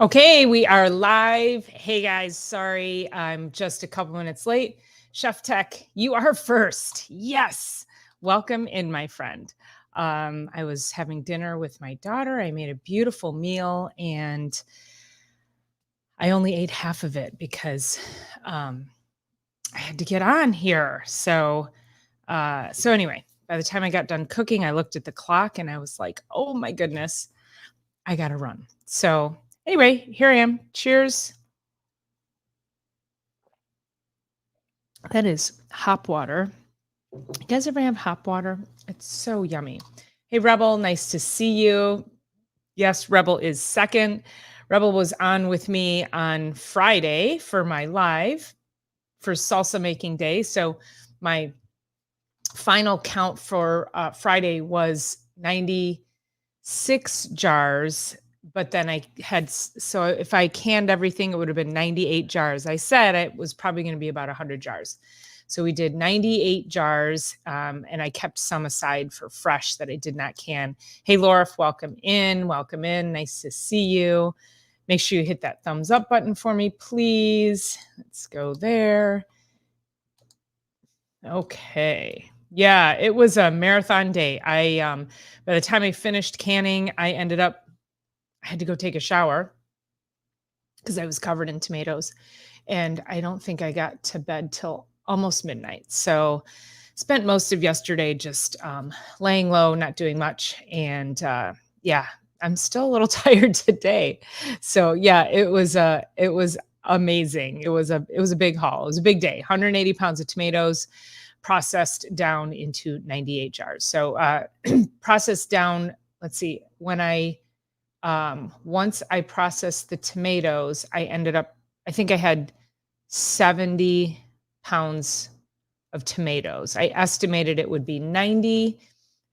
Okay, we are live. Hey guys, sorry, I'm just a couple minutes late. Chef Tech, you are first. Yes. Welcome in, my friend. I was having dinner with my daughter. I made a beautiful meal and I only ate half of it because I had to get on here. So anyway, by the time I got done cooking, I looked at the clock and I was like, oh my goodness, I gotta run. So anyway, here I am. Cheers. That is hop water. You guys ever have hop water? It's so yummy. Hey, Rebel, nice to see you. Yes, Rebel is second. Rebel was on with me on Friday for my live for salsa making day. So my final count for Friday was 96 jars. But then I had, so if I canned everything, it would have been 98 jars. I said it was probably going to be about 100 jars. So we did 98 jars, and I kept some aside for fresh that I did not can. Hey, Laura, welcome in. Welcome in. Nice to see you. Make sure you hit that thumbs up button for me, please. Let's go there. Okay. Yeah, it was a marathon day. By the time I finished canning, I had to go take a shower because I was covered in tomatoes. And I don't think I got to bed till almost midnight. So spent most of yesterday just laying low, not doing much. And yeah, I'm still a little tired today. So yeah, it was amazing. It was a big haul. It was a big day. 180 pounds of tomatoes processed down into 98 jars. So processed down, let's see, when once I processed the tomatoes, I think I had 70 pounds of tomatoes. I estimated it would be 90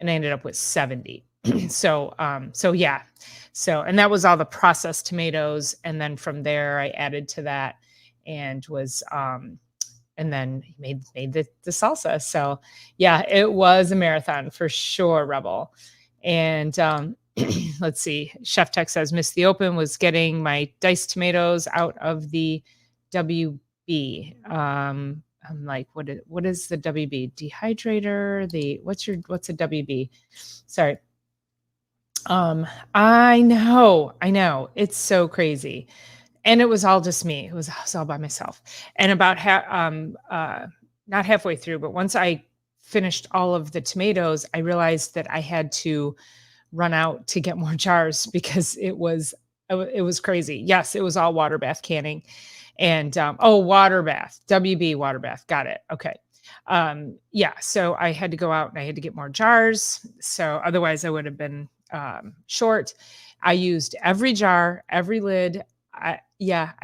and I ended up with 70. So yeah. So, and that was all the processed tomatoes. And then from there I added to that and and then made the salsa. So yeah, it was a marathon for sure, Rebel. And let's see. Chef Tech says, missed the open, was getting my diced tomatoes out of the WB. I'm like, what is the WB? Dehydrator? What's a WB? Sorry. I know. It's so crazy. And it was all just me. It was all by myself. And about not halfway through, but once I finished all of the tomatoes, I realized that I had to run out to get more jars because it was crazy. Yes, it was all water bath canning. And water bath, WB water bath. Got it. Okay. Yeah, so I had to go out and I had to get more jars. So otherwise I would have been short. I used every jar, every lid. I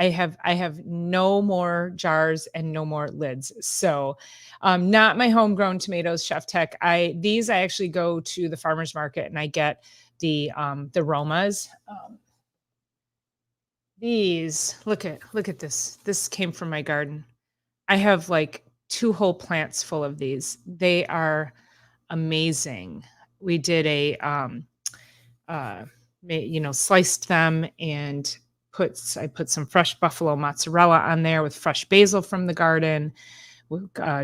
have no more jars and no more lids. So not my homegrown tomatoes, Chef Tech. I actually go to the farmer's market and I get the Romas. These, look at this. This came from my garden. I have like 2 whole plants full of these. They are amazing. We did sliced them and I put some fresh buffalo mozzarella on there with fresh basil from the garden,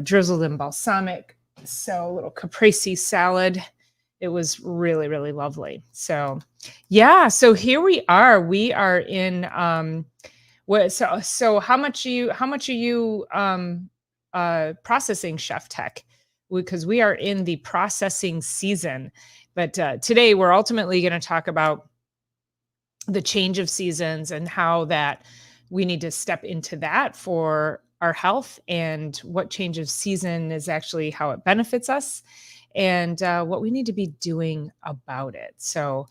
drizzled in balsamic. So a little caprese salad. It was really, really lovely. So yeah, so here we are. We are in so how much are you processing, Chef Tech? Because we are in the processing season. But today we're ultimately going to talk about the change of seasons and how that we need to step into that for our health and what change of season is actually how it benefits us and what we need to be doing about it. So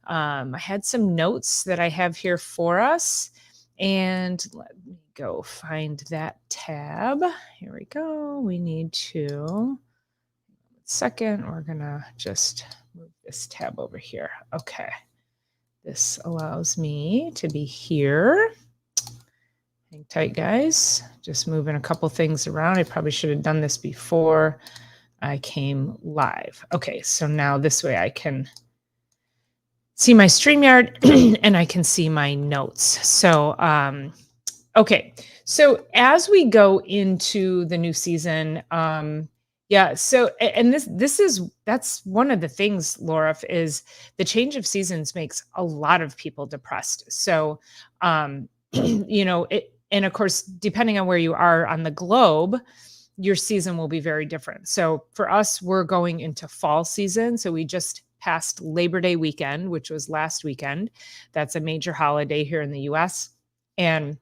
I had some notes that I have here for us, and let me go find that tab. Here we go. We need to, second, we're gonna just move this tab over here. Okay. This allows me to be here. Hang tight, guys. Just moving a couple things around. I probably should have done this before I came live. Okay, so now this way I can see my StreamYard and I can see my notes. So, okay. So as we go into the new season, yeah. So, and this is that's one of the things, Laura, is the change of seasons makes a lot of people depressed. So, and of course, depending on where you are on the globe, your season will be very different. So for us, we're going into fall season. So we just passed Labor Day weekend, which was last weekend. That's a major holiday here in the US. And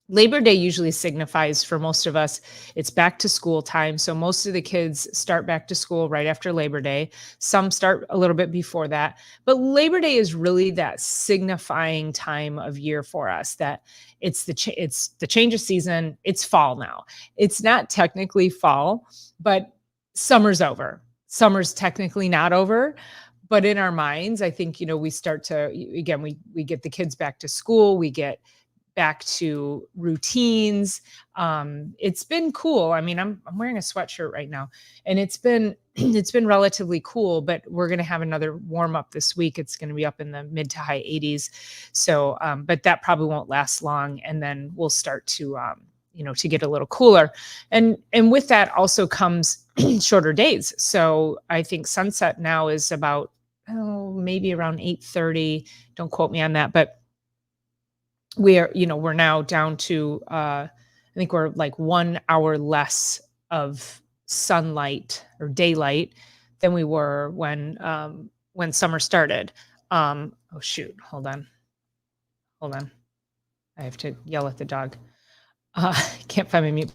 Labor Day usually signifies for most of us, it's back to school time. So most of the kids start back to school right after Labor Day. Some start a little bit before that. But Labor Day is really that signifying time of year for us that it's the change of season. It's fall now. It's not technically fall, but summer's over. Summer's technically not over. But in our minds, I think, we start to, again, we get the kids back to school, we get back to routines. It's been cool. I mean, I'm wearing a sweatshirt right now, and it's been it's been relatively cool. But we're going to have another warm up this week. It's going to be up in the mid to high 80s. So, but that probably won't last long, and then we'll start to to get a little cooler. And with that also comes shorter days. So I think sunset now is about maybe around 8:30. Don't quote me on that, but we're now down to I think we're like 1 hour less of sunlight or daylight than we were when summer started. Oh shoot, hold on, I have to yell at the dog. Can't find my mute.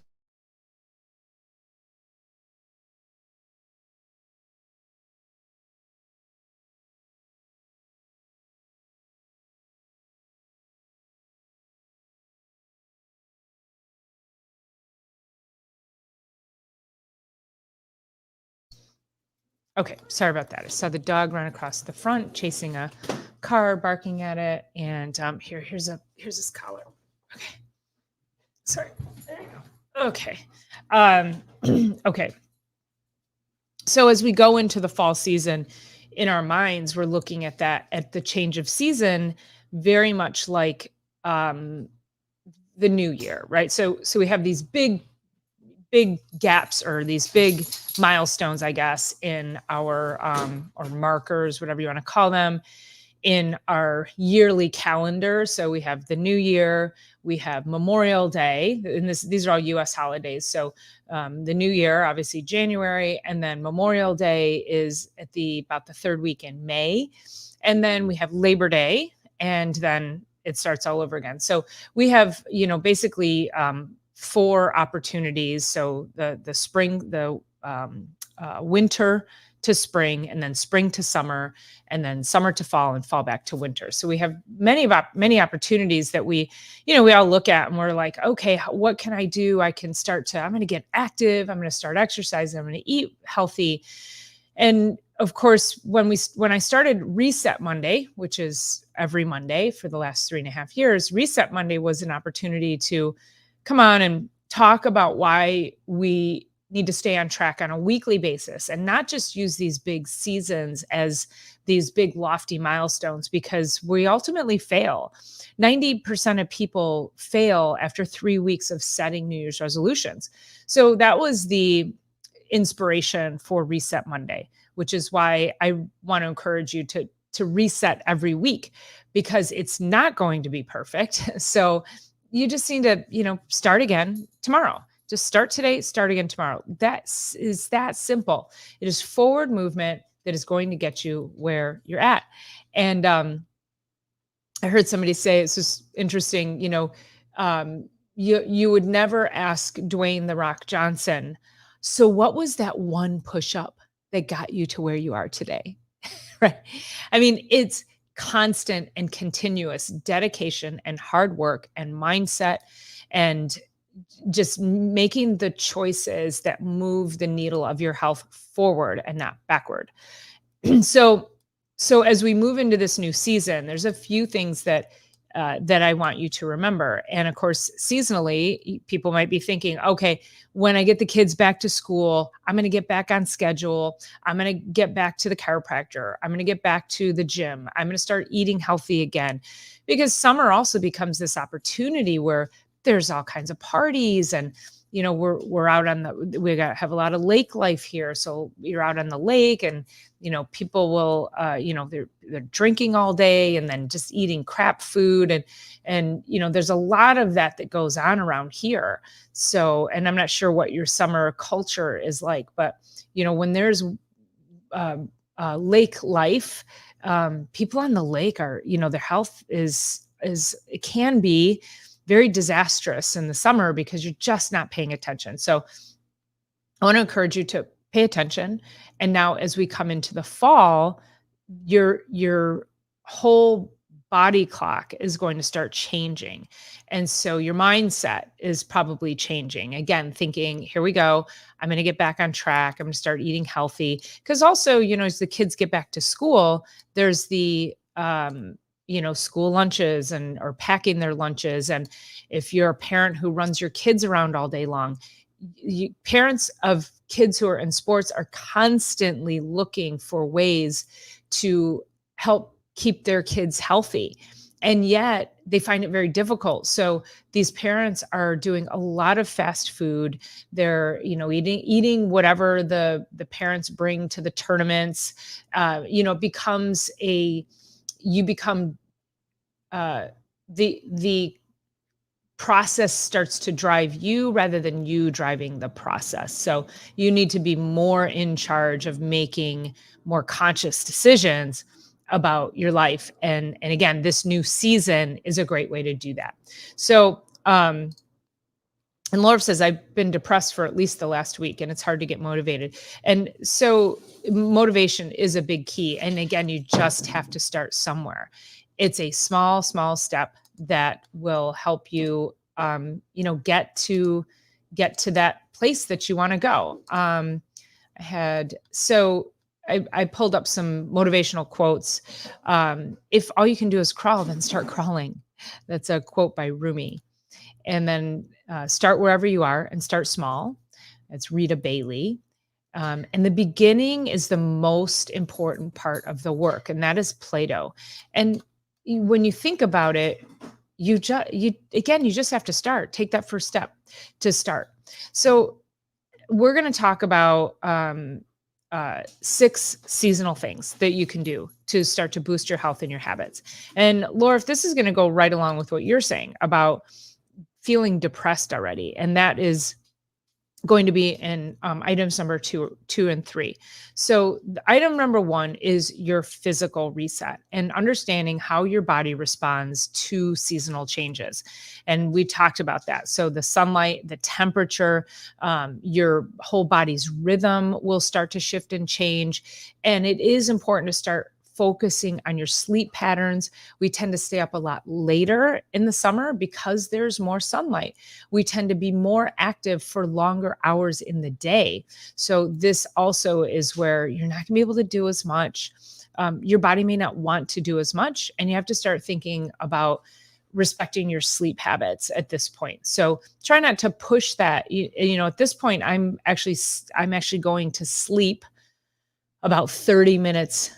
Okay, sorry about that. I saw the dog run across the front, chasing a car, barking at it, and here's his collar. Okay, sorry. There you go. Okay, um, okay. So as we go into the fall season, in our minds, we're looking at the change of season, very much like the new year, right? So we have these big gaps or these big milestones, I guess, in our or markers, whatever you want to call them, in our yearly calendar. So we have the new year, we have Memorial Day, and these are all US holidays. So the new year, obviously January, and then Memorial Day is at about the third week in May. And then we have Labor Day, and then it starts all over again. So we have, basically 4 opportunities. So the spring, winter to spring, and then spring to summer, and then summer to fall, and fall back to winter. So we have many opportunities that we all look at, and we're like, okay, what can I do? I'm going to get active. I'm going to start exercising. I'm going to eat healthy. And of course, when I started Reset Monday, which is every Monday for the last 3.5 years, Reset Monday was an opportunity to come on and talk about why we need to stay on track on a weekly basis and not just use these big seasons as these big lofty milestones, because we ultimately fail. 90% of people fail after 3 weeks of setting New Year's resolutions. So that was the inspiration for Reset Monday, which is why I want to encourage you to reset every week, because it's not going to be perfect. So you just need to, start again tomorrow. Just start today, start again tomorrow. That is that simple. It is forward movement that is going to get you where you're at. And I heard somebody say, it's just interesting, you would never ask Dwayne "The Rock" Johnson, so what was that one push up that got you to where you are today? Right. I mean, it's constant and continuous dedication and hard work and mindset, and just making the choices that move the needle of your health forward and not backward. so so as we move into this new season, there's a few things that that I want you to remember. And of course, seasonally, people might be thinking, okay, when I get the kids back to school, I'm going to get back on schedule. I'm going to get back to the chiropractor. I'm going to get back to the gym. I'm going to start eating healthy again. Because summer also becomes this opportunity where there's all kinds of parties, and we're out on have a lot of lake life here. So you're out on the lake, and people will they're drinking all day and then just eating crap food, and there's a lot of that goes on around here. So, and I'm not sure what your summer culture is like, but when there's uh, lake life, people on the lake are, their health is it can be very disastrous in the summer because you're just not paying attention. So I want to encourage you to pay attention. And now as we come into the fall, your whole body clock is going to start changing. And so your mindset is probably changing. Again, thinking, here we go. I'm going to get back on track. I'm going to start eating healthy. Because also, as the kids get back to school, there's the school lunches or packing their lunches. And if you're a parent who runs your kids around all day long, parents of kids who are in sports are constantly looking for ways to help keep their kids healthy. And yet they find it very difficult. So these parents are doing a lot of fast food. They're, eating whatever the parents bring to the tournaments. Becomes you become the process starts to drive you rather than you driving the process. So you need to be more in charge of making more conscious decisions about your life. And again, this new season is a great way to do that. So, and Laura says, I've been depressed for at least the last week and it's hard to get motivated. And so motivation is a big key. And again, you just have to start somewhere. It's a small, small step that will help you, get to that place that you want to go. I pulled up some motivational quotes. If all you can do is crawl, then start crawling. That's a quote by Rumi. And then start wherever you are and start small. That's Rita Bailey. And the beginning is the most important part of the work, and that is Play-Doh. And when you think about it, you just have to start. Take that first step to start. So we're going to talk about 6 seasonal things that you can do to start to boost your health and your habits. And Laura, if this is going to go right along with what you're saying about feeling depressed already, and that is going to be in items number two and 3. So item number 1 is your physical reset and understanding how your body responds to seasonal changes. And we talked about that. So the sunlight, the temperature, your whole body's rhythm will start to shift and change. And it is important to start focusing on your sleep patterns. We tend to stay up a lot later in the summer because there's more sunlight. We tend to be more active for longer hours in the day. So this also is where you're not going to be able to do as much. Your body may not want to do as much, and you have to start thinking about respecting your sleep habits at this point. So try not to push that. At this point, I'm actually going to sleep about 30 minutes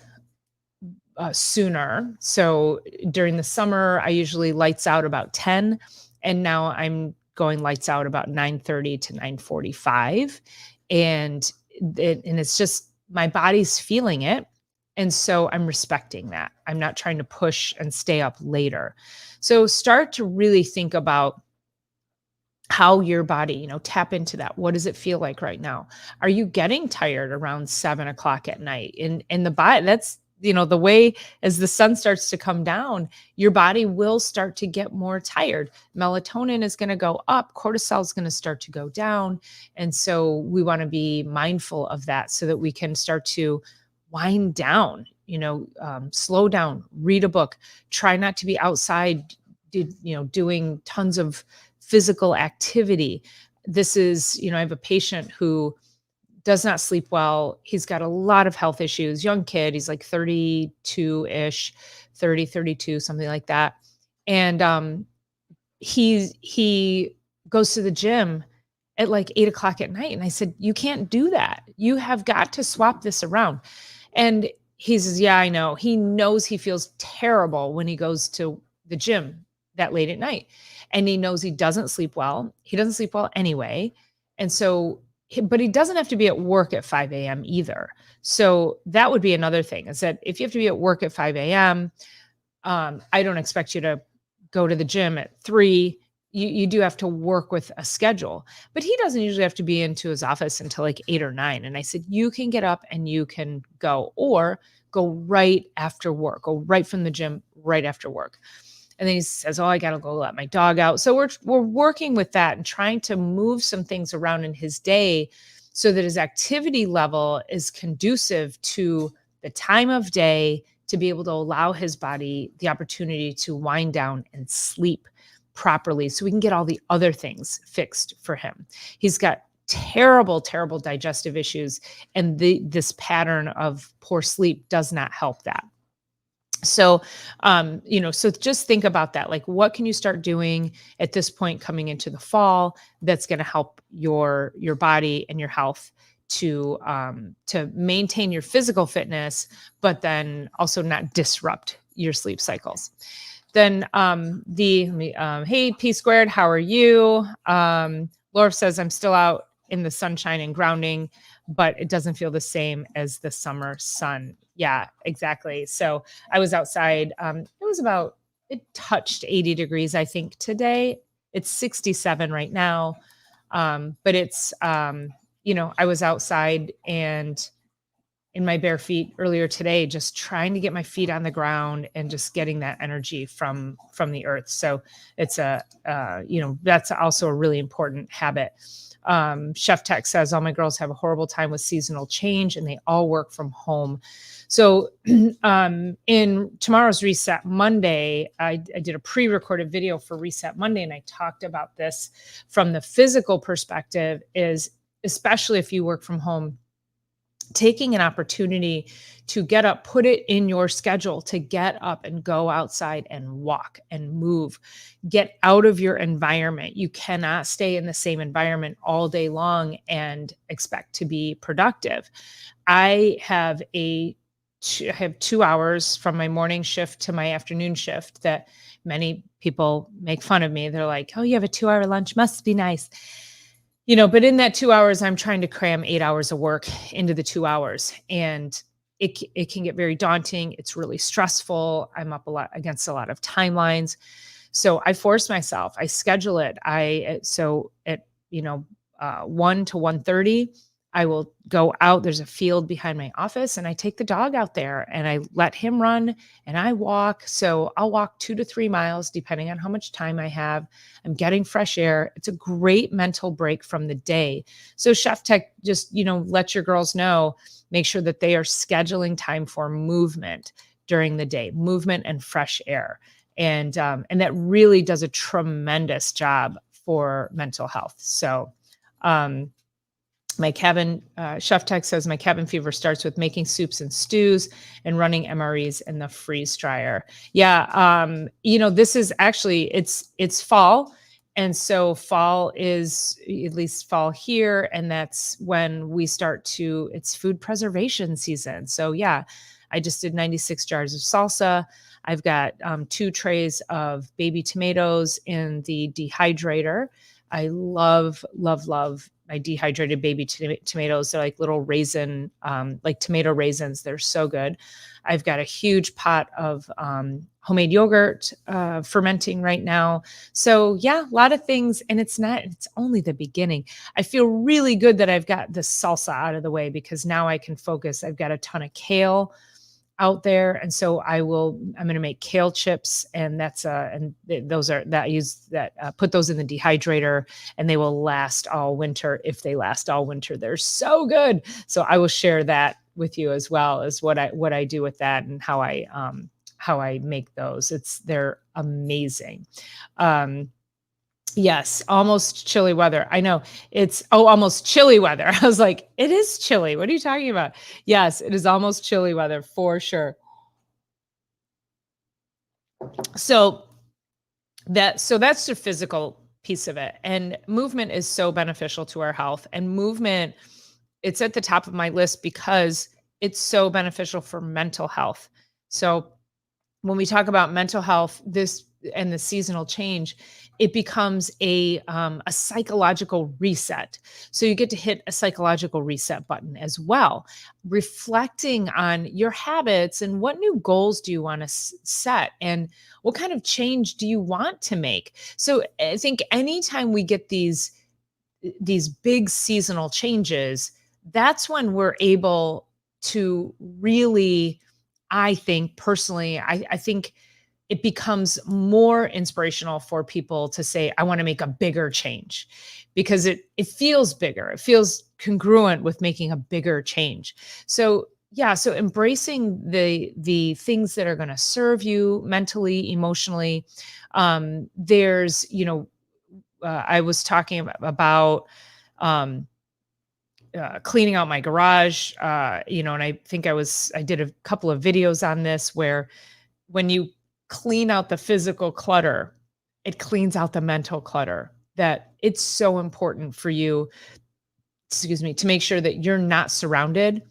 sooner. So during the summer, I usually lights out about 10, and now I'm going lights out about 9:30 to 9:45. And it's just, my body's feeling it. And so I'm respecting that. I'm not trying to push and stay up later. So start to really think about how your body, tap into that. What does it feel like right now? Are you getting tired around 7:00 at night? In the body, that's, the way as the sun starts to come down, your body will start to get more tired. Melatonin is going to go up, cortisol is going to start to go down. And so we want to be mindful of that so that we can start to wind down, slow down, read a book, try not to be outside, doing tons of physical activity. This is, I have a patient who does not sleep well. He's got a lot of health issues, young kid. He's like 32-ish, 30, 32, something like that. And he goes to the gym at like 8 o'clock at night. And I said, you can't do that. You have got to swap this around. And he says, yeah, I know. He knows he feels terrible when he goes to the gym that late at night. And he knows he doesn't sleep well. He doesn't sleep well anyway. And so, but he doesn't have to be at work at 5 a.m. either. So that would be another thing, is that if you have to be at work at 5 a.m., I don't expect you to go to the gym at 3. You do have to work with a schedule, but he doesn't usually have to be into his office until like 8 or 9. And I said, you can get up and you can go, or go right after work, go right from the gym right after work. And then he says, oh, I got to go let my dog out. So we're working with that and trying to move some things around in his day so that his activity level is conducive to the time of day, to be able to allow his body the opportunity to wind down and sleep properly, so we can get all the other things fixed for him. He's got terrible, terrible digestive issues, and this pattern of poor sleep does not help that. So, so just think about that. Like, what can you start doing at this point coming into the fall that's going to help your body and your health to maintain your physical fitness, but then also not disrupt your sleep cycles. Then hey, P squared, how are you? Laura says, I'm still out in the sunshine and grounding, but it doesn't feel the same as the summer sun. Yeah, exactly. So I was outside. It touched 80 degrees, I think, today. It's 67 right now. But it's, I was outside and in my bare feet earlier today, just trying to get my feet on the ground and just getting that energy from the earth. So it's that's also a really important habit. Chef Tech says, all my girls have a horrible time with seasonal change and they all work from home. So in tomorrow's Reset Monday, I did a pre-recorded video for Reset Monday, and I talked about this from the physical perspective, is especially if you work from home, taking an opportunity to get up, put it in your schedule to get up and go outside and walk and move, get out of your environment. You cannot stay in the same environment all day long and expect to be productive. I have 2 hours from my morning shift to my afternoon shift that many people make fun of me. They're like, oh, you have a 2-hour lunch, must be nice. But in that 2 hours, I'm trying to cram 8 hours of work into the 2 hours, and it can get very daunting. It's really stressful. I'm up against a lot of timelines. So I force myself, I schedule it. So at 1 to 1:30, I will go out. There's a field behind my office, and I take the dog out there and I let him run and I walk. So I'll walk 2 to 3 miles, depending on how much time I have. I'm getting fresh air. It's a great mental break from the day. So Chef Tech, just, let your girls know, make sure that they are scheduling time for movement during the day, movement and fresh air. And that really does a tremendous job for mental health. So, my cabin, Chef Tech says, my cabin fever starts with making soups and stews and running MREs in the freeze dryer. Yeah. This is actually, it's fall. And so fall is, at least fall here. And that's when we it's food preservation season. So yeah, I just did 96 jars of salsa. I've got 2 trays of baby tomatoes in the dehydrator. I love, love, love my dehydrated baby tomatoes. They're like little raisin, like tomato raisins. They're so good. I've got a huge pot of homemade yogurt fermenting right now. So yeah, a lot of things. And it's only the beginning. I feel really good that I've got the salsa out of the way, because now I can focus. I've got a ton of kale out there. And so I'm going to make kale chips, and put those in the dehydrator, and they will last all winter. If they last all winter, they're so good. So I will share that with you, as well as what I do with that and how I make those. They're amazing. Yes, almost chilly weather. I know almost chilly weather. I was like, it is chilly. What are you talking about? Yes, it is almost chilly weather for sure. So So that's the physical piece of it. And movement is so beneficial to our health. And movement, it's at the top of my list because it's so beneficial for mental health. So when we talk about mental health, this and the seasonal change, it becomes a psychological reset. So you get to hit a psychological reset button as well, reflecting on your habits and what new goals do you want to set, and what kind of change do you want to make. So I think anytime we get these big seasonal changes, that's when we're able to really, I think personally, I think it becomes more inspirational for people to say, I want to make a bigger change, because it feels bigger. It feels congruent with making a bigger change. So yeah, so embracing the things that are going to serve you mentally, emotionally. There's, I was talking about um, cleaning out my garage, and I think I did a couple of videos on this, where when you clean out the physical clutter, it cleans out the mental clutter. That it's so important for you, excuse me, to make sure that you're not surrounded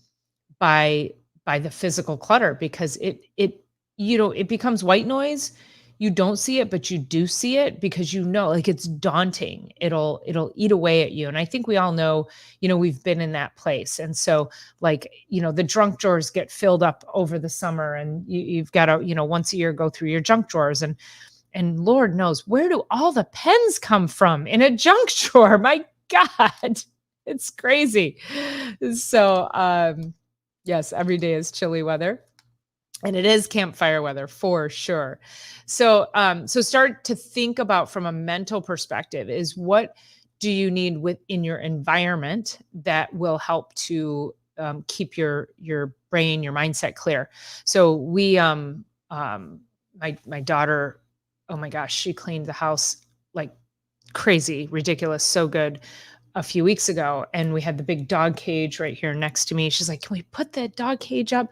by the physical clutter, because it becomes white noise. You don't see it, but you do see it, because like, it's daunting. It'll eat away at you. And I think we all know, we've been in that place. And so, like, the junk drawers get filled up over the summer, and you've got to, once a year, go through your junk drawers, and Lord knows, where do all the pens come from in a junk drawer? My God, it's crazy. So, yes, every day is chilly weather, and it is campfire weather for sure. So start to think about, from a mental perspective, is what do you need within your environment that will help to keep your brain, your mindset clear. So my daughter, oh my gosh, she cleaned the house like crazy, ridiculous, so good, a few weeks ago. And we had the big dog cage right here next to me. She's like, can we put the dog cage up?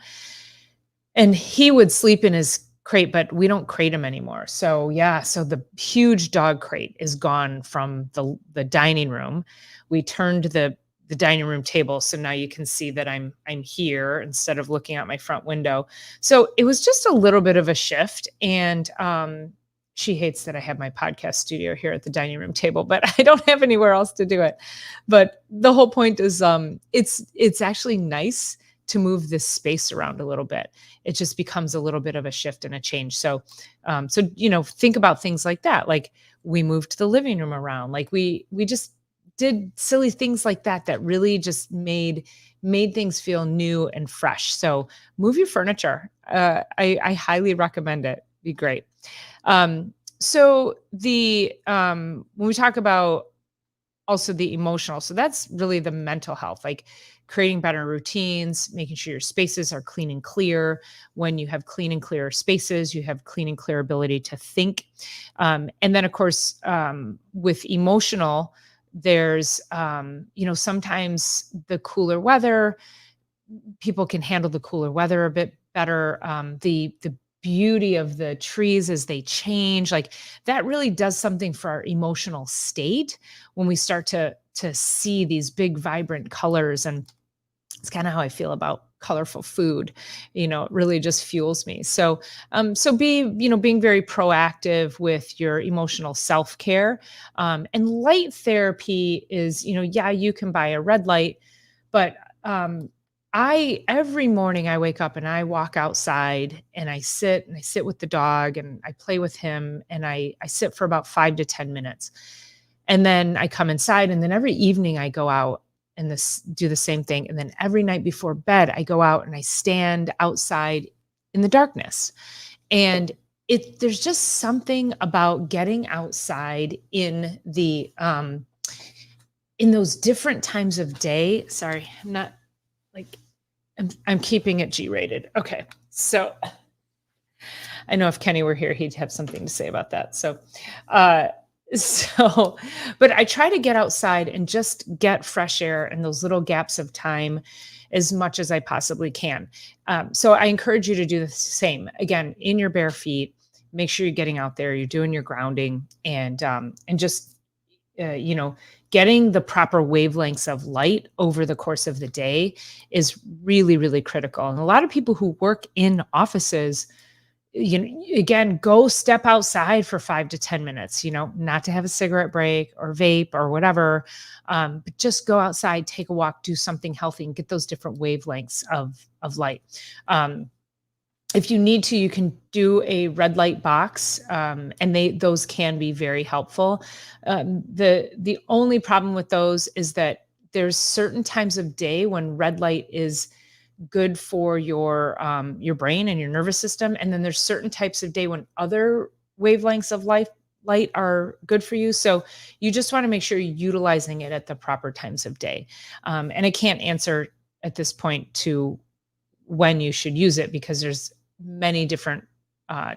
And he would sleep in his crate, but we don't crate him anymore. So yeah, so the huge dog crate is gone from the dining room. We turned the dining room table, so now you can see that I'm here instead of looking out my front window. So it was just a little bit of a shift. And she hates that I have my podcast studio here at the dining room table, but I don't have anywhere else to do it. But the whole point is, it's actually nice to move this space around a little bit. It just becomes a little bit of a shift and a change. So, think about things like that. Like, we moved the living room around. Like, we just did silly things like that really just made things feel new and fresh. So move your furniture. I highly recommend it. Be great. So when we talk about also the emotional, so that's really the mental health, like creating better routines, making sure your spaces are clean and clear. When you have clean and clear spaces, you have clean and clear ability to think. And then, of course, with emotional, there's, sometimes the cooler weather, people can handle the cooler weather a bit better. The beauty of the trees as they change, like, that really does something for our emotional state when we start to see these big vibrant colors. And it's kind of how I feel about colorful food. It really just fuels me. So being very proactive with your emotional self-care. And light therapy is, yeah, you can buy a red light, but every morning I wake up and I walk outside and I sit with the dog and I play with him, and I sit for about 5 to 10 minutes. And then I come inside, and then every evening I go out and do the same thing. And then every night before bed, I go out and I stand outside in the darkness. And there's just something about getting outside in those different times of day. Sorry, I'm not like, I'm keeping it G-rated. Okay. So I know if Kenny were here, he'd have something to say about that. But I try to get outside and just get fresh air in those little gaps of time as much as I possibly can. So I encourage you to do the same. Again, in your bare feet, make sure you're getting out there, you're doing your grounding, and just you know, getting the proper wavelengths of light over the course of the day is really, really critical. And a lot of people who work in offices, again, go step outside for 5 to 10 minutes, not to have a cigarette break or vape or whatever, but just go outside, take a walk, do something healthy, and get those different wavelengths of light. If you need to, you can do a red light box, and those can be very helpful. The only problem with those is that there's certain times of day when red light is good for your brain and your nervous system, and then there's certain types of day when other wavelengths of light are good for you. So you just want to make sure you're utilizing it at the proper times of day. And I can't answer at this point to when you should use it, because there's many different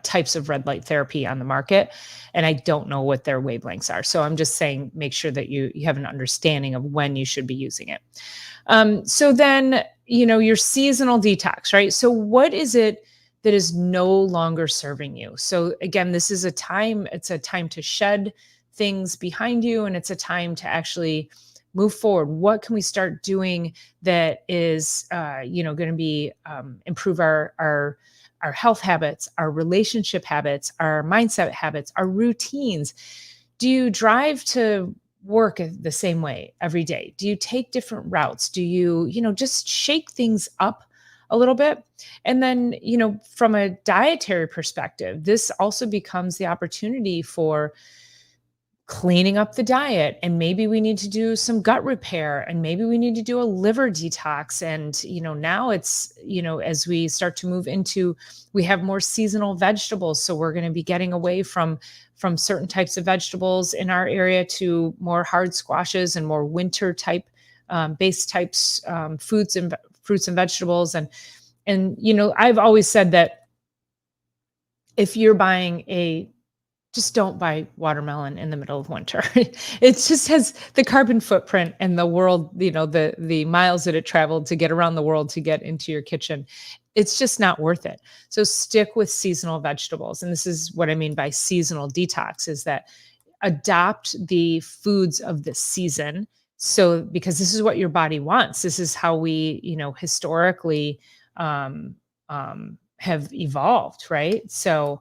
types of red light therapy on the market, and I don't know what their wavelengths are. So I'm just saying, make sure that you have an understanding of when you should be using it. So then, your seasonal detox, right? So what is it that is no longer serving you? So again, it's a time to shed things behind you, and it's a time to actually move forward. What can we start doing that is, going to be improve our health habits, our relationship habits, our mindset habits, our routines? Do you drive to work the same way every day? Do you take different routes? Do you, just shake things up a little bit? And then, from a dietary perspective, this also becomes the opportunity for cleaning up the diet, and maybe we need to do some gut repair, and maybe we need to do a liver detox. And now it's, as we start to move into, we have more seasonal vegetables, so we're going to be getting away from certain types of vegetables in our area to more hard squashes and more winter type base types, fruits and vegetables. And I've always said that if you're just don't buy watermelon in the middle of winter. It just has the carbon footprint and the world, the miles that it traveled to get around the world to get into your kitchen. It's just not worth it. So stick with seasonal vegetables. And this is what I mean by seasonal detox, is that adopt the foods of the season. So, because this is what your body wants. This is how we, historically have evolved, right? So,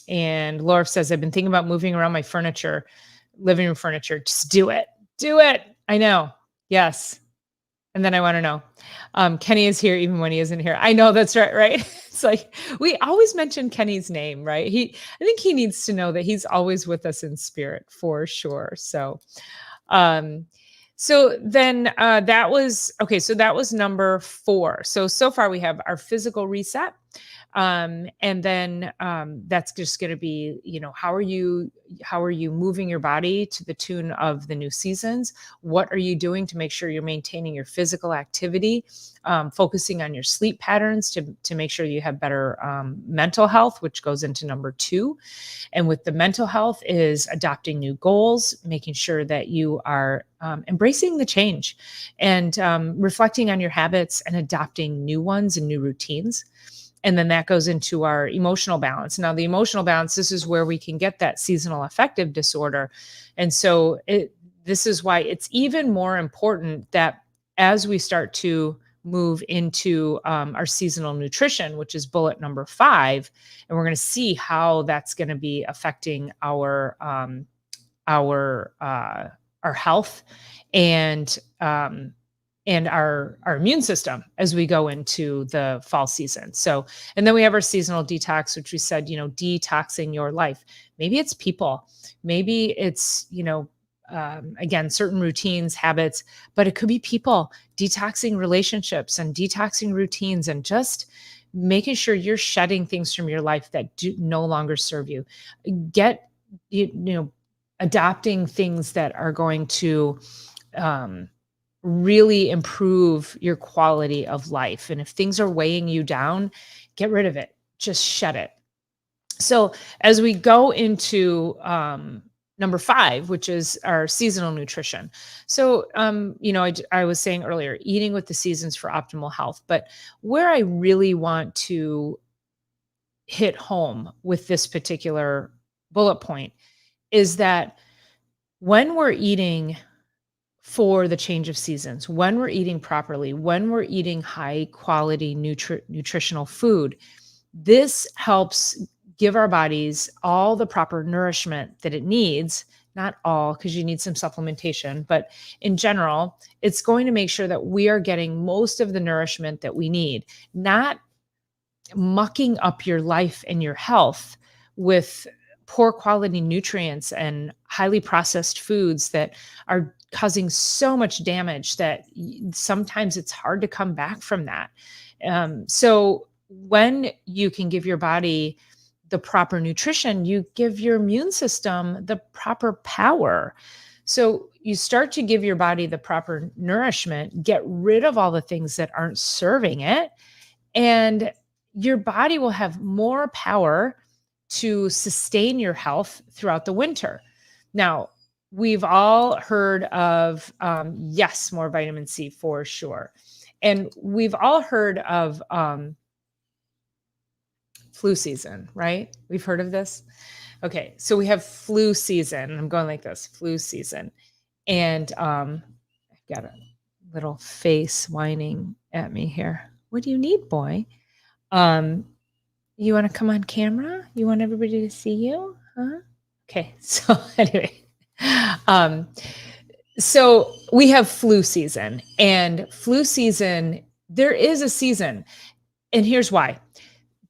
and Laura says, I've been thinking about moving around my furniture, living room furniture. Just do it. Do it. I know. Yes. And then I want to know, Kenny is here even when he isn't here. I know, that's right. Right. It's like, we always mention Kenny's name, right? I think he needs to know that he's always with us in spirit, for sure. So, then that was, okay. So that was number 4. So far we have our physical reset. And then that's just going to be, how are you moving your body to the tune of the new seasons? What are you doing to make sure you're maintaining your physical activity, focusing on your sleep patterns to make sure you have better mental health, which goes into number 2. And with the mental health is adopting new goals, making sure that you are embracing the change, and reflecting on your habits and adopting new ones and new routines. And then that goes into our emotional balance. Now, the emotional balance, this is where we can get that seasonal affective disorder. And so this is why it's even more important that as we start to move into our seasonal nutrition, which is bullet number 5, and we're going to see how that's going to be affecting our health and our immune system as we go into the fall season. So, and then we have our seasonal detox, which we said, detoxing your life. Maybe it's people, maybe it's, again, certain routines, habits, but it could be people, detoxing relationships and detoxing routines, and just making sure you're shedding things from your life that do no longer serve you. Adopting things that are going to, really improve your quality of life. And if things are weighing you down, get rid of it. Just shed it. So as we go into number 5, which is our seasonal nutrition. So, I was saying earlier, eating with the seasons for optimal health, but where I really want to hit home with this particular bullet point is that when we're eating for the change of seasons, when we're eating properly, when we're eating high quality nutritional food, this helps give our bodies all the proper nourishment that it needs. Not all, because you need some supplementation, but in general, it's going to make sure that we are getting most of the nourishment that we need, not mucking up your life and your health with poor quality nutrients and highly processed foods that are causing so much damage that sometimes it's hard to come back from that. So when you can give your body the proper nutrition, you give your immune system the proper power. So you start to give your body the proper nourishment, get rid of all the things that aren't serving it, and your body will have more power to sustain your health throughout the winter. Now, we've all heard of, yes, more vitamin C for sure. And we've all heard of flu season, right? We've heard of this. Okay, so we have flu season. I'm going like this, flu season. And I've got a little face whining at me here. What do you need, boy? You want to come on camera? You want everybody to see you? Huh? Okay, so anyway. So we have flu season, and flu season, there is a season. And here's why.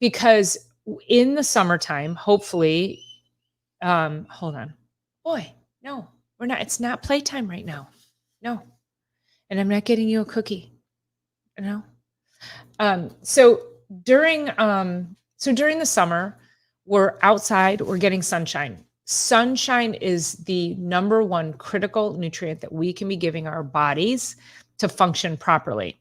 Because in the summertime, hopefully, hold on. Boy, no, we're not. It's not playtime right now. No. And I'm not getting you a cookie. No. So during the summer, we're outside, we're getting sunshine. Sunshine is the number one critical nutrient that we can be giving our bodies to function properly.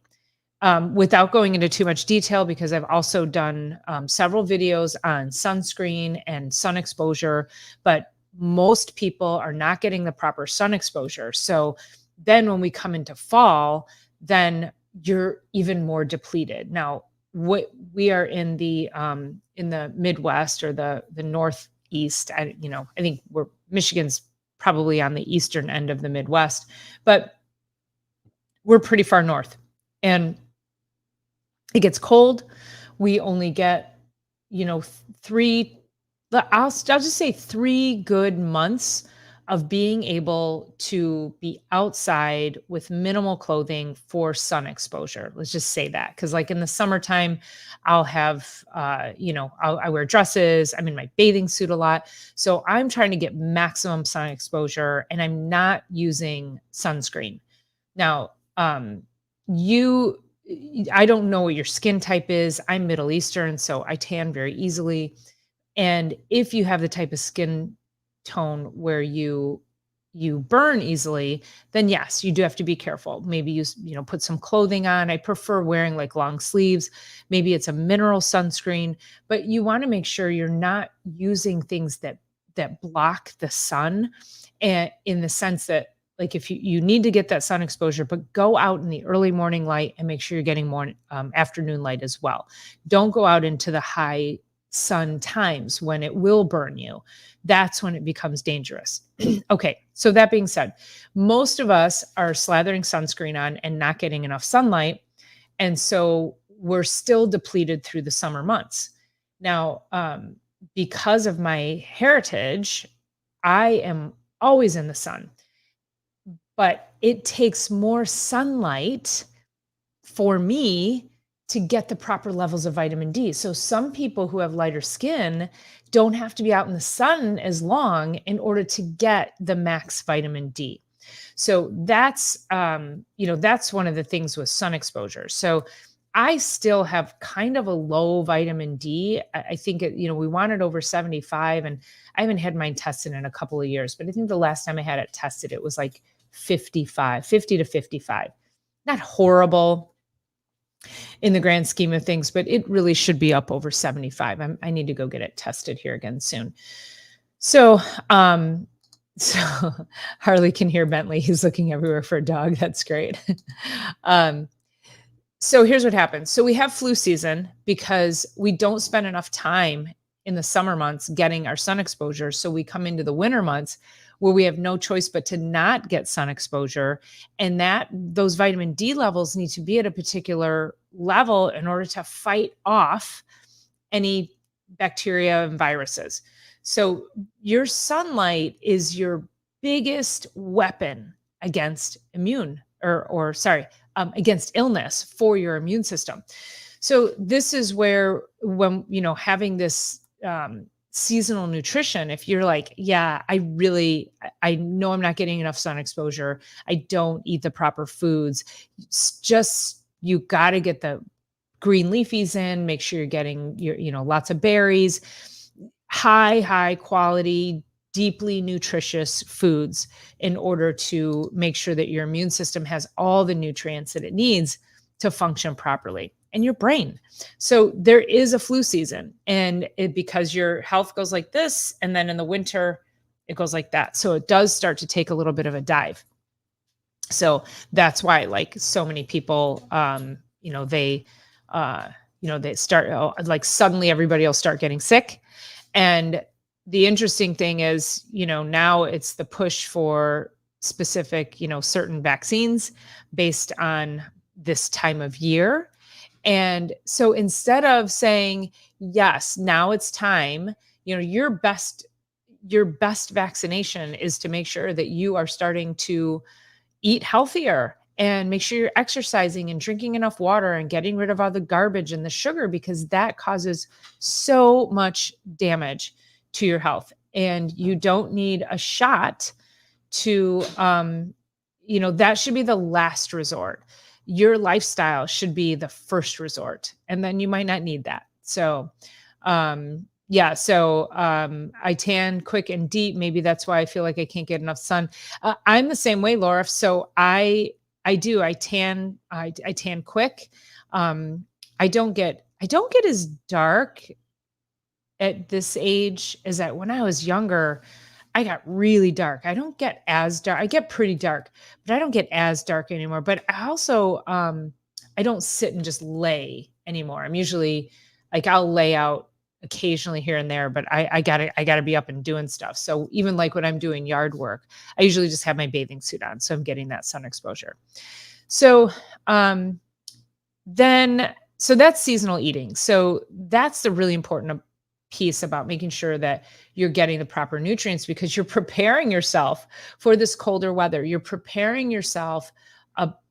Without going into too much detail, because I've also done several videos on sunscreen and sun exposure, but most people are not getting the proper sun exposure. So then when we come into fall, then you're even more depleted. Now, we are in the Midwest or the Northeast. I think Michigan's probably on the eastern end of the Midwest, but we're pretty far north, and it gets cold. We only get, I'll just say 3 good months of being able to be outside with minimal clothing for sun exposure. Let's just say that. Cause like in the summertime, I'll have, I wear dresses. I'm in my bathing suit a lot. So I'm trying to get maximum sun exposure, and I'm not using sunscreen. Now, I don't know what your skin type is. I'm Middle Eastern, so I tan very easily. And if you have the type of skin tone where you burn easily, then yes, you do have to be careful. Maybe put some clothing on. I prefer wearing like long sleeves. Maybe it's a mineral sunscreen, but you want to make sure you're not using things that block the sun, and in the sense that, like, if you need to get that sun exposure, but go out in the early morning light and make sure you're getting more afternoon light as well. Don't go out into the high sun times when it will burn you. That's when it becomes dangerous. Okay, so that being said, most of us are slathering sunscreen on and not getting enough sunlight. And so we're still depleted through the summer months. Now, because of my heritage, I am always in the sun. But it takes more sunlight for me to get the proper levels of vitamin D. So some people who have lighter skin don't have to be out in the sun as long in order to get the max vitamin D. So that's one of the things with sun exposure. So I still have kind of a low vitamin D. I think we want it over 75, and I haven't had mine tested in a couple of years, but I think the last time I had it tested, it was like 50 to 55. Not horrible in the grand scheme of things, but it really should be up over 75. I need to go get it tested here again soon. So Harley can hear Bentley. He's looking everywhere for a dog. That's great. So here's what happens. So we have flu season because we don't spend enough time in the summer months getting our sun exposure. So we come into the winter months where we have no choice but to not get sun exposure. And that those vitamin D levels need to be at a particular level in order to fight off any bacteria and viruses. So your sunlight is your biggest weapon against against illness for your immune system. So this is where when having this seasonal nutrition, if you're like, yeah, I know I'm not getting enough sun exposure, I don't eat the proper foods, just you got to get the green leafies in, make sure you're getting lots of berries, high quality, deeply nutritious foods in order to make sure that your immune system has all the nutrients that it needs to function properly, and your brain. So there is a flu season, and because your health goes like this, and then in the winter it goes like that. So it does start to take a little bit of a dive. So that's why, like, so many people, they start, like, suddenly everybody will start getting sick. And the interesting thing is, now it's the push for specific, certain vaccines based on this time of year. And so instead of saying, yes, now it's time, your best vaccination is to make sure that you are starting to eat healthier and make sure you're exercising and drinking enough water and getting rid of all the garbage and the sugar, because that causes so much damage to your health. And you don't need a shot to, that should be the last resort. Your lifestyle should be the first resort. And then you might not need that. So, I tan quick and deep. Maybe that's why I feel like I can't get enough sun. I'm the same way, Laura. So I tan quick. I don't get as dark at this age as that when I was younger. I got really dark. I don't get as dark. I get pretty dark, but I don't get as dark anymore. But I also, I don't sit and just lay anymore. I'm usually like, I'll lay out occasionally here and there, but I gotta be up and doing stuff. So even like when I'm doing yard work, I usually just have my bathing suit on. So I'm getting that sun exposure. So, so that's seasonal eating. So that's the really important piece about making sure that you're getting the proper nutrients, because you're preparing yourself for this colder weather. You're preparing yourself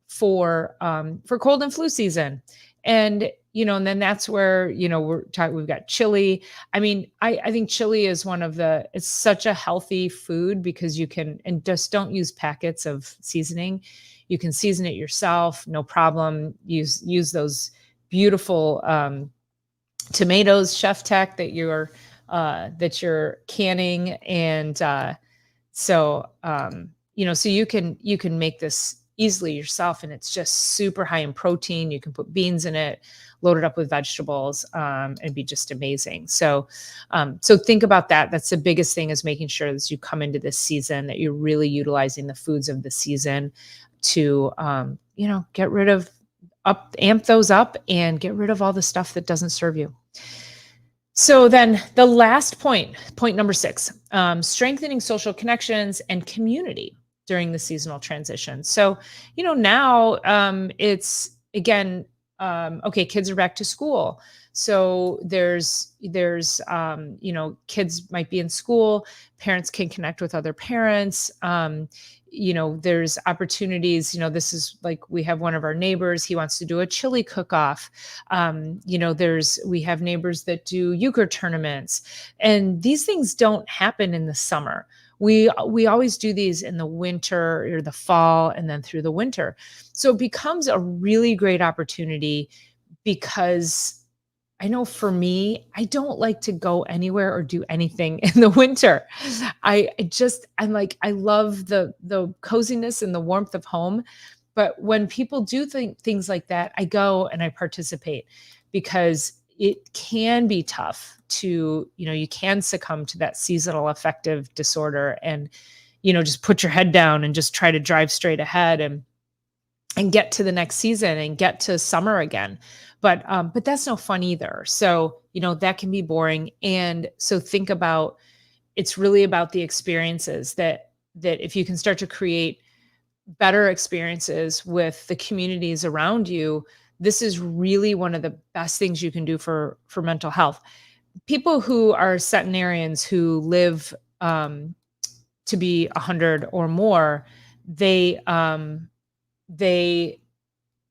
for cold and flu season. And, and then that's where, we've got chili. I mean, I think chili is it's such a healthy food because you can, and just don't use packets of seasoning. You can season it yourself, no problem. Use those beautiful, tomatoes, Chef Tech, that you're canning. And so you can make this easily yourself, and it's just super high in protein. You can put beans in it, load it up with vegetables, and be just amazing. So think about that. That's the biggest thing, is making sure as you come into this season that you're really utilizing the foods of the season to get rid of amp those up and get rid of all the stuff that doesn't serve you. So then the last point number 6, strengthening social connections and community during the seasonal transition. So, now it's, again, okay, kids are back to school. So there's kids might be in school, parents can connect with other parents. There's opportunities, this is like, we have one of our neighbors, he wants to do a chili cook-off. We have neighbors that do euchre tournaments, and these things don't happen in the summer. We always do these in the winter or the fall, and then through the winter. So it becomes a really great opportunity, because I know for me, I don't like to go anywhere or do anything in the winter. I love the coziness and the warmth of home. But when people do things like that, I go and I participate, because it can be tough to, you can succumb to that seasonal affective disorder and, just put your head down and just try to drive straight ahead. And and get to the next season and get to summer again. But that's no fun either. So, that can be boring. And so think about, it's really about the experiences that if you can start to create better experiences with the communities around you, this is really one of the best things you can do for mental health. People who are centenarians who live to be 100 or more, they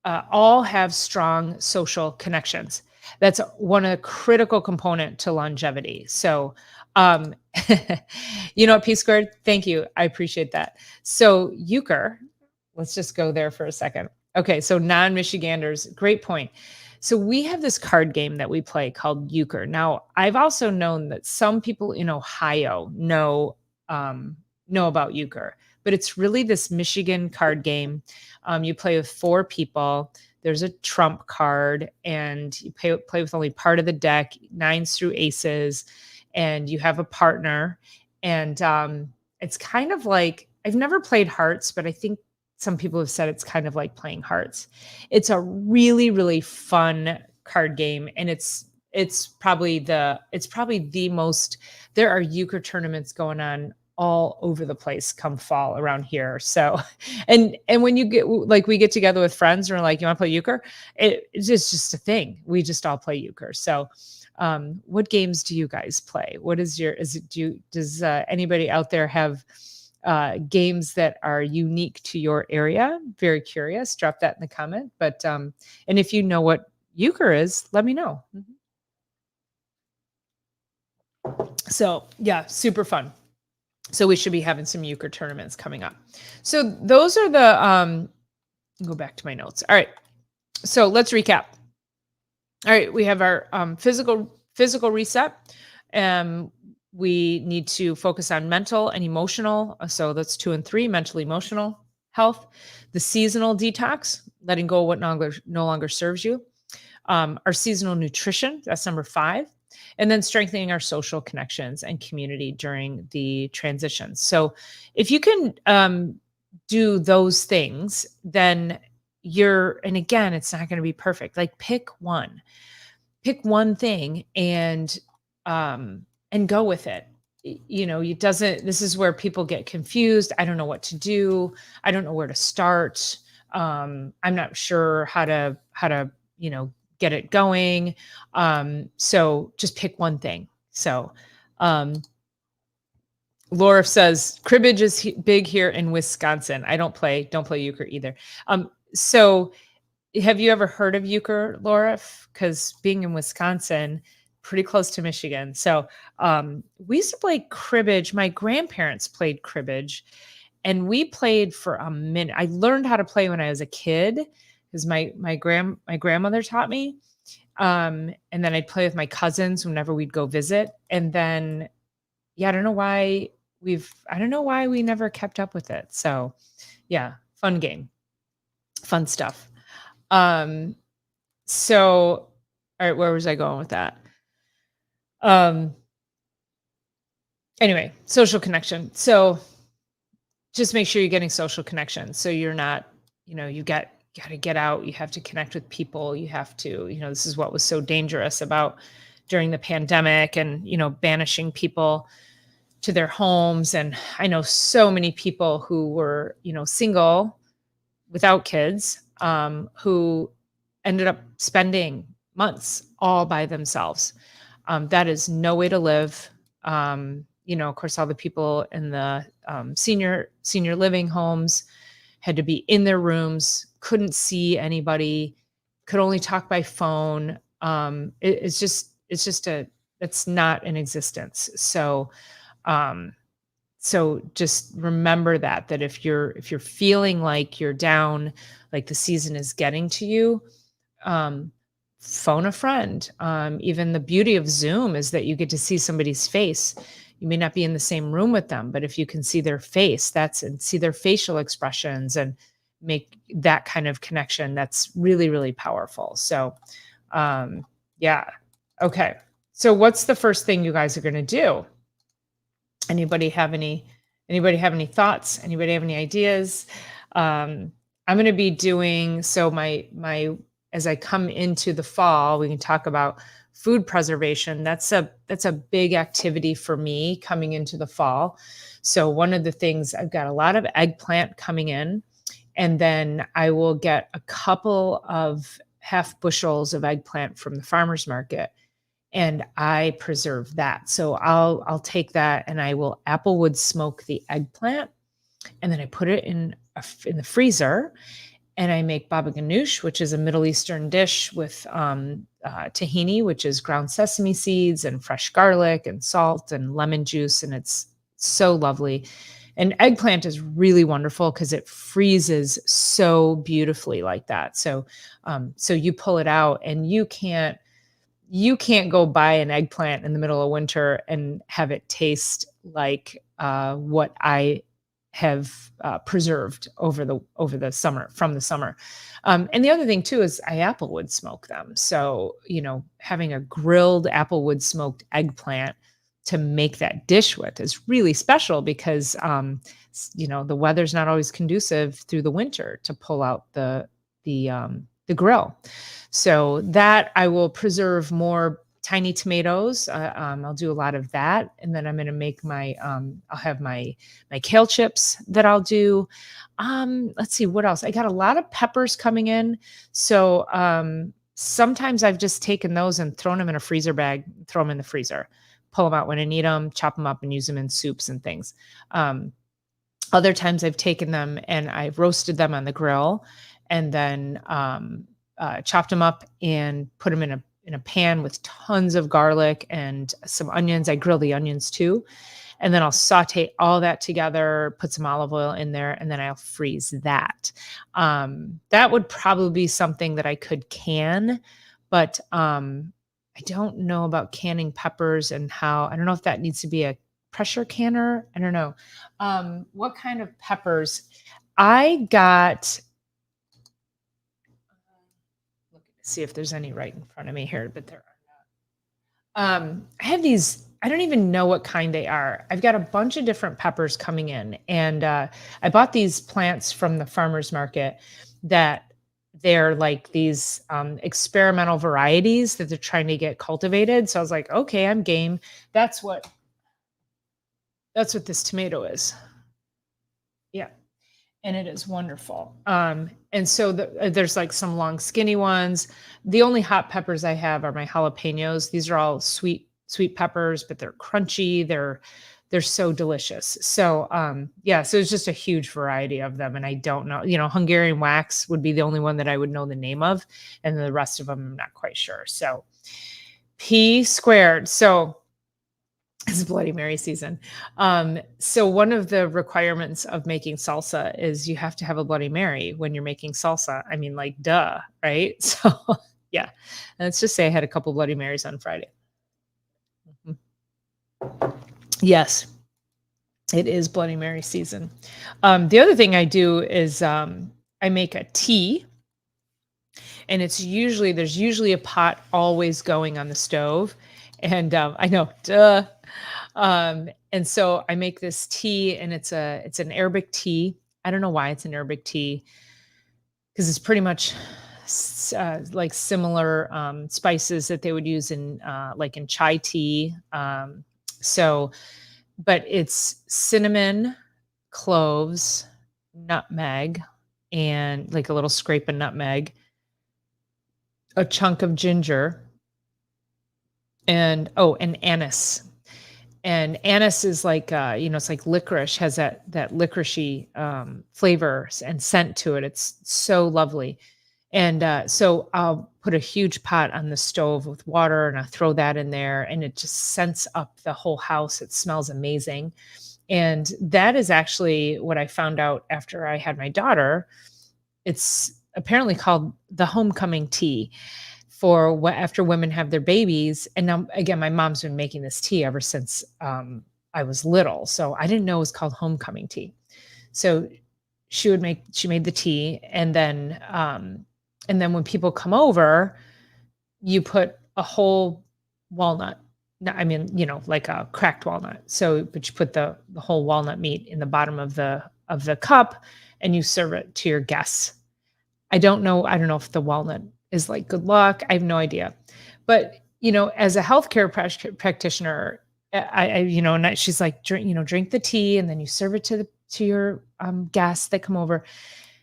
all have strong social connections. That's one of the critical component to longevity. So, um, P squared. Thank you. I appreciate that. So, euchre. Let's just go there for a second. Okay, so non-Michiganders, great point. So we have this card game that we play called euchre. Now, I've also known that some people in Ohio know about euchre, but it's really this Michigan card game. You play with four people. There's a trump card, and you play with only part of the deck, nines through aces, and you have a partner. And it's kind of like, I've never played hearts, but I think some people have said it's kind of like playing hearts. It's a really, really fun card game, and it's probably the most. There are euchre tournaments going on all over the place come fall around here. So, and when you get, like, we get together with friends and we're like, you want to play euchre? It's just a thing. We just all play euchre. So, what games do you guys play? What is your, does anybody out there have games that are unique to your area? Very curious. Drop that in the comment. But, and if you know what euchre is, let me know. So yeah, super fun. So we should be having some euchre tournaments coming up. So those are the, go back to my notes. All right. So let's recap. All right. We have our physical reset. We need to focus on mental and emotional. So that's 2 and 3, mental, emotional health. The seasonal detox, letting go of what no longer serves you. Our seasonal nutrition, that's number 5. And then strengthening our social connections and community during the transition. So if you can do those things, then and again, it's not going to be perfect. Like pick one thing and go with it. This is where people get confused. I don't know what to do. I don't know where to start. I'm not sure how to, get it going. So just pick one thing. So, Laura says cribbage is big here in Wisconsin. I don't play euchre either. So have you ever heard of euchre, Laura? Because being in Wisconsin, pretty close to Michigan. So we used to play cribbage. My grandparents played cribbage, and we played for a minute. I learned how to play when I was a kid because my grandmother taught me. And then I'd play with my cousins whenever we'd go visit. And then, yeah, I don't know why we never kept up with it. So yeah, fun game, fun stuff. So, all right, where was I going with that? Anyway, social connection. So just make sure you're getting social connection. So you're not, you got to get out. You have to connect with people. You have to, this is what was so dangerous about during the pandemic and, banishing people to their homes. And I know so many people who were, single without kids, who ended up spending months all by themselves. That is no way to live. Of course, all the people in the senior living homes had to be in their rooms, couldn't see anybody, could only talk by phone. It's not in existence. So, so just remember that if you're feeling like you're down, like the season is getting to you, phone a friend. Even the beauty of Zoom is that you get to see somebody's face. You may not be in the same room with them, but if you can see their face, and see their facial expressions and make that kind of connection, that's really, really powerful. So, yeah. Okay. So what's the first thing you guys are going to do? Anybody have any thoughts? Anybody have any ideas? I'm gonna be doing so my as I come into the fall, we can talk about food preservation. That's a big activity for me coming into the fall. So one of the things I've got a lot of eggplant coming in, and then I will get a couple of half bushels of eggplant from the farmer's market, and I preserve that. So I'll take that and I will applewood smoke the eggplant, and then I put it in the freezer, and I make baba ganoush, which is a Middle Eastern dish with tahini, which is ground sesame seeds and fresh garlic and salt and lemon juice, and it's so lovely. And eggplant is really wonderful because it freezes so beautifully like that. So you pull it out, and you can't go buy an eggplant in the middle of winter and have it taste like what I have preserved over the summer from the summer. And the other thing too is I applewood smoke them. So having a grilled applewood smoked eggplant to make that dish with is really special because the weather's not always conducive through the winter to pull out the grill. So that I will preserve more tiny tomatoes. I'll do a lot of that, and then I'm going to make I'll have my kale chips that I'll do. Let's see what else. I got a lot of peppers coming in, so sometimes I've just taken those and thrown them in a freezer bag, throw them in the freezer, pull them out when I need them, chop them up, and use them in soups and things. Other times I've taken them and I've roasted them on the grill, and then chopped them up and put them in a pan with tons of garlic and some onions. I grill the onions too. And then I'll saute all that together, put some olive oil in there, and then I'll freeze that. That would probably be something that I could can, but I don't know about canning peppers and I don't know if that needs to be a pressure canner. I don't know. What kind of peppers? I got, see if there's any right in front of me here, but there are not. I have these, I don't even know what kind they are. I've got a bunch of different peppers coming in, and I bought these plants from the farmer's market that they're like these experimental varieties that they're trying to get cultivated. So I was like, okay, I'm game. That's what this tomato is. Yeah. And it is wonderful. And so there's like some long skinny ones. The only hot peppers I have are my jalapenos. These are all sweet peppers, but they're crunchy. They're so delicious. So yeah, so it's just a huge variety of them. And I don't know, Hungarian wax would be the only one that I would know the name of. And the rest of them I'm not quite sure. So P squared. So it's Bloody Mary season. So one of the requirements of making salsa is you have to have a Bloody Mary when you're making salsa. I mean, like, duh, right? So yeah. And let's just say I had a couple Bloody Marys on Friday. Mhm. Yes, it is Bloody Mary season. The other thing I do is I make a tea, and there's usually a pot always going on the stove. And I know, duh. And so I make this tea, and it's an Arabic tea. I don't know why it's an Arabic tea, because it's pretty much like similar spices that they would use in like in chai tea. But it's cinnamon, cloves, nutmeg, and like a little scrape of nutmeg, a chunk of ginger, and anise. And anise is like, it's like licorice, has that licoricey flavor and scent to it. It's so lovely. And so I'll put a huge pot on the stove with water, and I'll throw that in there, and it just scents up the whole house. It smells amazing. And that is actually what I found out after I had my daughter. It's apparently called the homecoming tea for after women have their babies. And now, again, my mom's been making this tea ever since I was little. So I didn't know it was called homecoming tea. So she made the tea. And then when people come over, you put a whole walnut. I mean, like a cracked walnut. But you put the whole walnut meat in the bottom of the cup, and you serve it to your guests. I don't know if the walnut is like good luck. I have no idea. But, as a healthcare practitioner, and she's like, drink the tea and then you serve it to your guests that come over.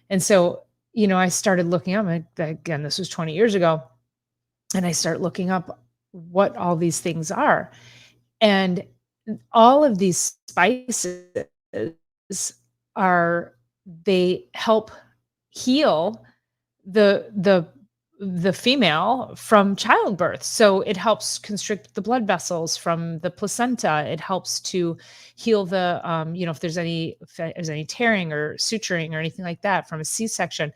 And so, I started looking up, again, this was 20 years ago, and I start looking up what all these things are. And all of these spices are they help heal the the female from childbirth. So it helps constrict the blood vessels from the placenta. It helps to heal if there's any tearing or suturing or anything like that from a C-section.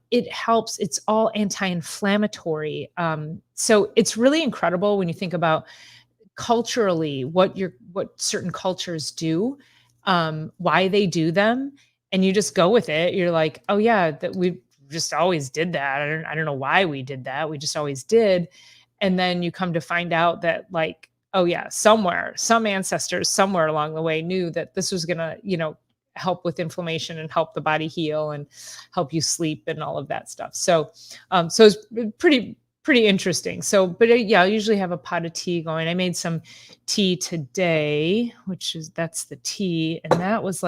It helps. It's all anti-inflammatory. So it's really incredible when you think about culturally what certain cultures do, why they do them, and you just go with it. You're like, oh yeah, that we just always did that. I don't know why we did that. We just always did. And then you come to find out that, like, oh yeah, somewhere, some ancestors somewhere along the way knew that this was gonna, help with inflammation and help the body heal and help you sleep and all of that stuff. So it's pretty interesting. So, but yeah, I usually have a pot of tea going. I made some tea today, that's the tea, and that was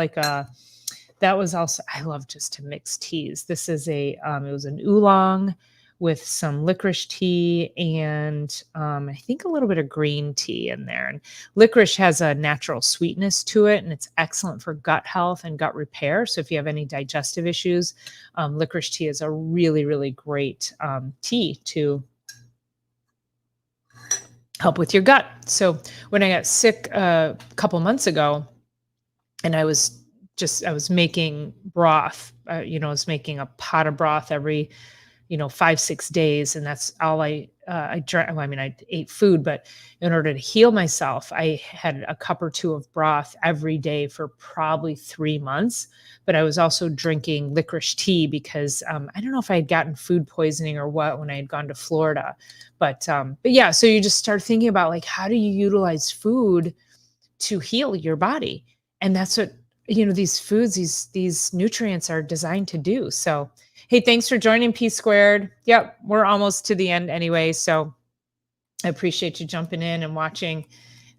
also, I love just to mix teas. This is it was an oolong with some licorice tea and I think a little bit of green tea in there. And licorice has a natural sweetness to it, and it's excellent for gut health and gut repair. So if you have any digestive issues, licorice tea is a really, really great tea to help with your gut. So when I got sick a couple months ago, and I was making broth, I was making a pot of broth every, 5, 6 days. And that's all I drank. Well, I mean, I ate food, but in order to heal myself, I had a cup or two of broth every day for probably 3 months. But I was also drinking licorice tea because I don't know if I had gotten food poisoning or what when I had gone to Florida. But yeah, so you just start thinking about, like, how do you utilize food to heal your body? And that's what, these foods, these nutrients are designed to do. So, hey, thanks for joining P Squared. Yep, we're almost to the end anyway. So I appreciate you jumping in and watching.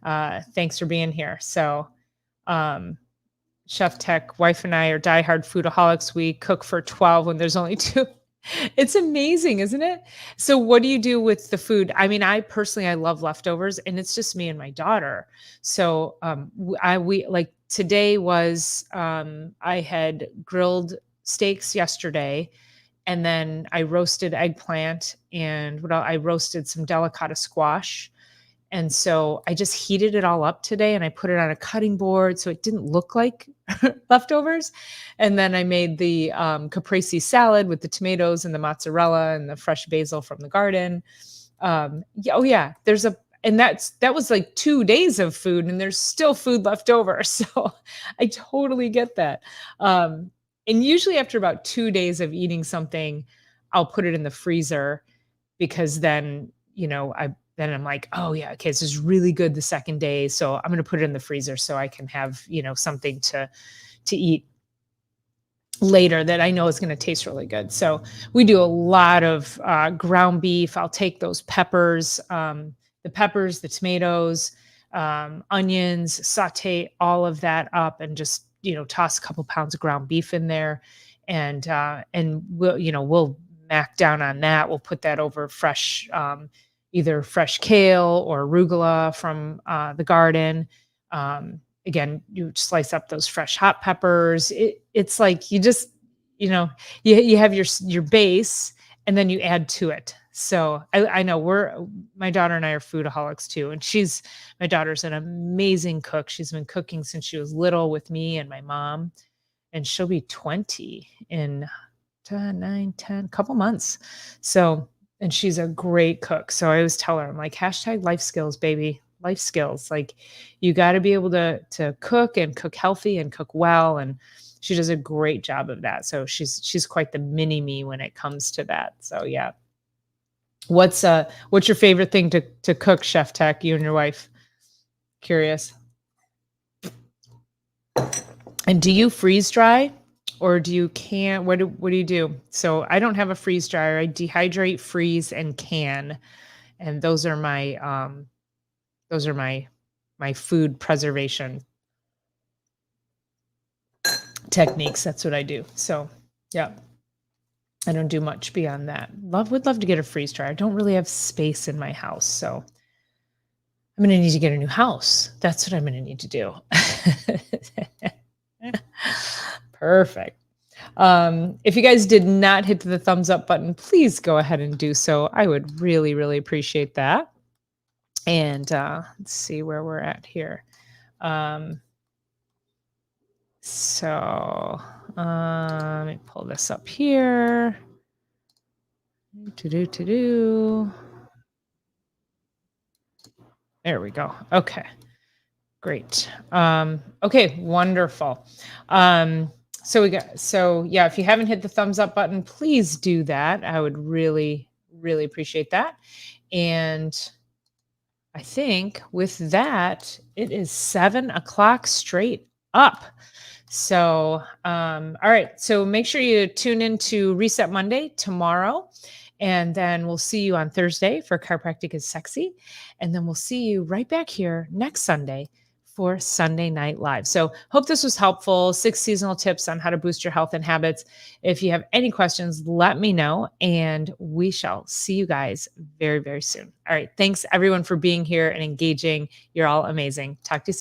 Thanks for being here. So, Chef Tech, wife and I are diehard foodaholics. We cook for 12 when there's only two. It's amazing, isn't it? So what do you do with the food? I mean, I personally, I love leftovers, and it's just me and my daughter. So we like today was I had grilled steaks yesterday, and then I roasted eggplant, and I roasted some delicata squash. And so I just heated it all up today, and I put it on a cutting board so it didn't look like leftovers. And then I made the caprese salad with the tomatoes and the mozzarella and the fresh basil from the garden. Yeah, oh yeah, that was like 2 days of food, and there's still food left over. So I totally get that. And usually after about 2 days of eating something, I'll put it in the freezer, because then, then I'm like, oh yeah, okay, this is really good the second day. So I'm going to put it in the freezer so I can have, something to eat later that I know is going to taste really good. So we do a lot of ground beef. I'll take those peppers, the tomatoes, onions, saute all of that up, and just, toss a couple pounds of ground beef in there. And we'll mac down on that. We'll put that over fresh, either fresh kale or arugula from the garden. Again, you slice up those fresh hot peppers. It's like you just, you have your base, and then you add to it. So I know my daughter and I are foodaholics too. And my daughter's an amazing cook. She's been cooking since she was little with me and my mom, and she'll be 20 in 9, 10, couple months. So, and she's a great cook. So I always tell her, I'm like, hashtag life skills, baby, life skills. Like, you got to be able to cook, and cook healthy, and cook well. And she does a great job of that. So she's quite the mini me when it comes to that. So yeah. What's your favorite thing to cook, Chef Tech, you and your wife? Curious. And do you freeze dry, Or do you can what do you do? So I don't have a freeze dryer. I dehydrate, freeze, and can. And those are my food preservation techniques. That's what I do. So yeah, I don't do much beyond that. Would love to get a freeze dryer. I don't really have space in my house. So I'm gonna need to get a new house. That's what I'm gonna need to do. Perfect. If you guys did not hit the thumbs up button, please go ahead and do so. I would really, really appreciate that. And let's see where we're at here. Um, so let me pull this up here. To do. There we go. Okay. Great. Okay, wonderful. So yeah, if you haven't hit the thumbs up button, please do that. I would really, really appreciate that. And I think with that, it is 7 o'clock straight up. So, all right. So make sure you tune in to Reset Monday tomorrow. And then we'll see you on Thursday for Chiropractic is Sexy. And then we'll see you right back here next Sunday for Sunday Night Live. So hope this was helpful. 6 seasonal tips on how to boost your health and habits. If you have any questions, let me know. And we shall see you guys very, very soon. All right. Thanks everyone for being here and engaging. You're all amazing. Talk to you soon.